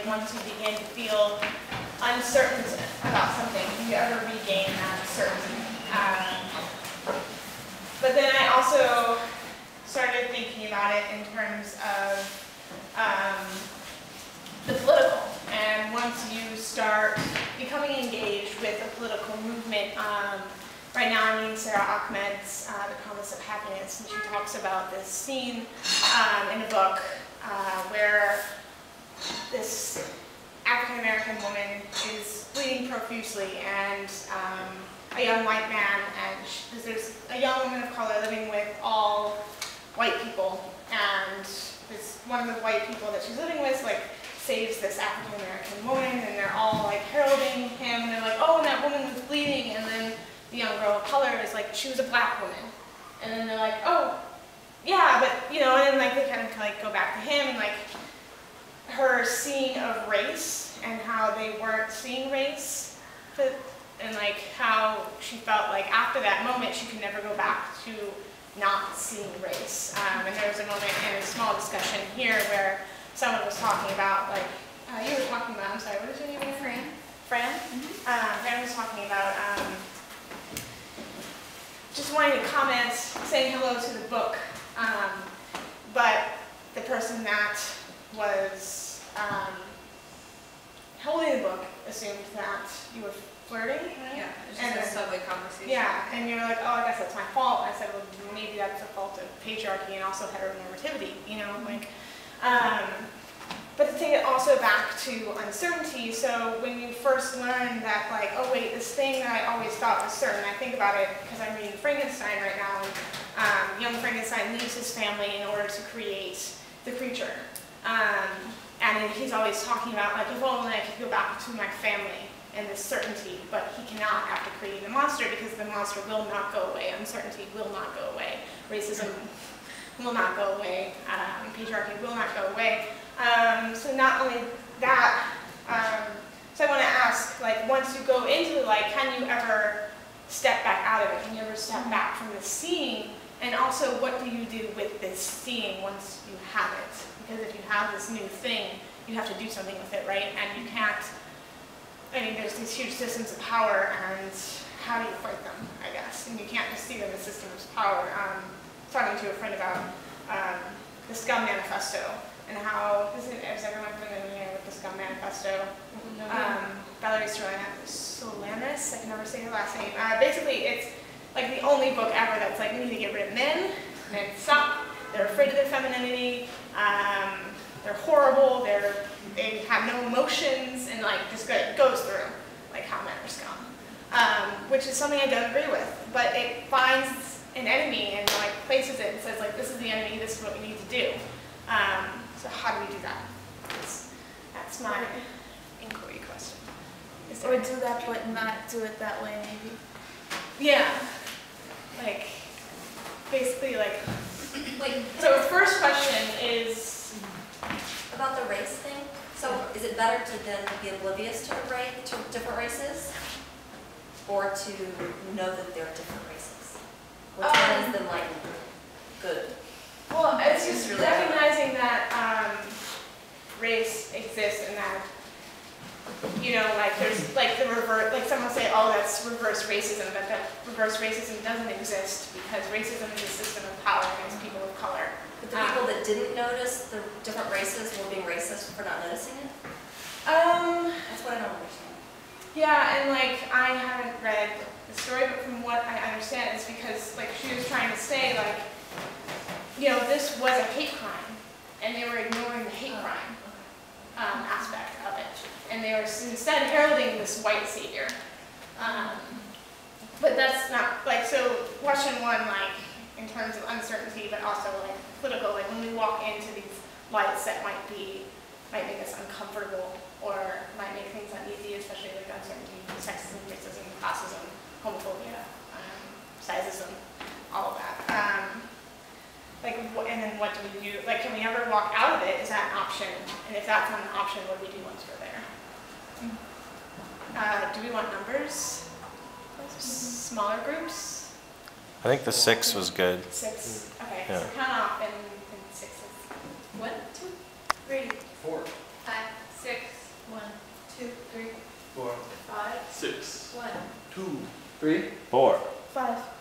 like once you begin to feel uncertain about something, do you ever regain that certainty? But then I also started thinking about it in terms of the political. And once you start becoming engaged with a political movement, right now I'm reading Sarah Ahmed's The Promise of Happiness, and she talks about this scene in a book where this African-American woman is bleeding profusely, and a young white man, and there's a young woman of color living with all white people, and this one of the white people that she's living with like saves this African-American woman, and they're all like heralding him, and they're like, oh, and that woman was bleeding, and then the young girl of color is like, she was a black woman, and then they're like, oh, yeah, but, you know, and then like they kind of like go back to him, and like her seeing of race, and how they weren't seeing race, and like how she felt like after that moment she could never go back to not seeing race. And there was a moment in a small discussion here where someone was talking about, like, you were talking about, I'm sorry, what is your name again? Fran. Fran? Mm-hmm. Fran was talking about just wanting to comment, saying hello to the book, but the person that was holding the book assumed that you were flirting. Yeah, it's just a subway conversation. Yeah, and you're like, oh, I guess that's my fault. And I said, well, maybe that's the fault of patriarchy and also heteronormativity, you know, like, but to take it also back to uncertainty, so when you first learn that, like, oh wait, this thing that I always thought was certain, I think about it because I'm reading Frankenstein right now, and young Frankenstein leaves his family in order to create the creature. And he's always talking about, like, if only I could go back to my family and this certainty, but he cannot after creating the monster because the monster will not go away. Uncertainty will not go away. Racism will not go away. Patriarchy will not go away. So not only that, so I want to ask, like, once you go into the light, can you ever step back out of it? Can you ever step back from the seeing? And also, what do you do with this seeing once you have it? Because if you have this new thing, you have to do something with it, right? And you can't, I mean, there's these huge systems of power, and how do you fight them, I guess? And you can't just see them as systems of power. Talking to a friend about the Scum Manifesto, and how, is everyone familiar with the Scum Manifesto? Valerie Solanas, I can never say her last name. Basically, it's like the only book ever that's like, we need to get rid of men suck, they're afraid of their femininity, they're horrible, they have no emotions, and like just goes through like how men are scum. Which is something I don't agree with, but it finds an enemy and like places it and says like, this is the enemy, this is what we need to do. So how do we do that? That's my inquiry question. Or do that but not do it that way, maybe. Yeah. Like, basically like, so the first question is about the race thing. So is it better to then be oblivious to different races, or to know that they're different races? Which one is the like good? Well, it's just really recognizing that race exists, and that, you know, like there's like the reverse, like someone will say, oh, that's reverse racism, but that reverse racism doesn't exist because racism is a system of power against people of color. But the people that didn't notice the different races were being racist for not noticing it? That's what I don't understand. Yeah, and like I haven't read the story, but from what I understand, it's because like she was trying to say like, you know, this was a hate crime, and they were ignoring the hate crime aspect of it, and they were instead heralding this white savior. But that's not like, so question one, like in terms of uncertainty, but also like political, like when we walk into these lights that might make us uncomfortable or might make things uneasy, especially like uncertainty, sexism, racism, classism, homophobia, sizism, all of that. Like, and then what do we do? Like, can we ever walk out of it? Is that an option? And if that's not an option, what do we do once we're there? Do we want numbers? Smaller groups? I think the 6 was good. 6? Okay, Yeah. so count off and 6 is 1, 2, 3, 4, 5, 6. 1, 2, 3, 4, 5, 6, 1, 2, 3, 4. 5.